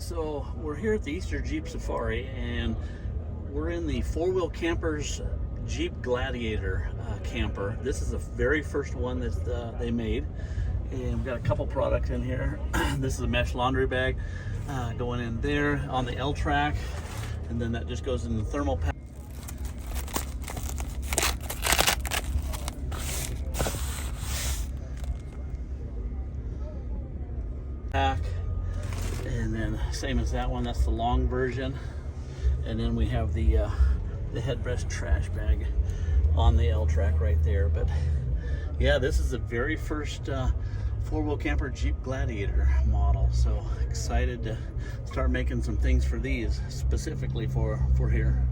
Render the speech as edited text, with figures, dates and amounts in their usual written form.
So we're here at the Easter Jeep Safari, and we're in the Four-Wheel Campers Jeep Gladiator camper. This is the very first one that they made, and we've got a couple products in here. This is a mesh laundry bag going in there on the L track, and then that just goes in the thermal pack. And then same as that one, that's the long version. And then we have the headrest trash bag on the L track right there. But yeah, this is the very first four-wheel camper Jeep Gladiator model. So excited to start making some things for these specifically for here.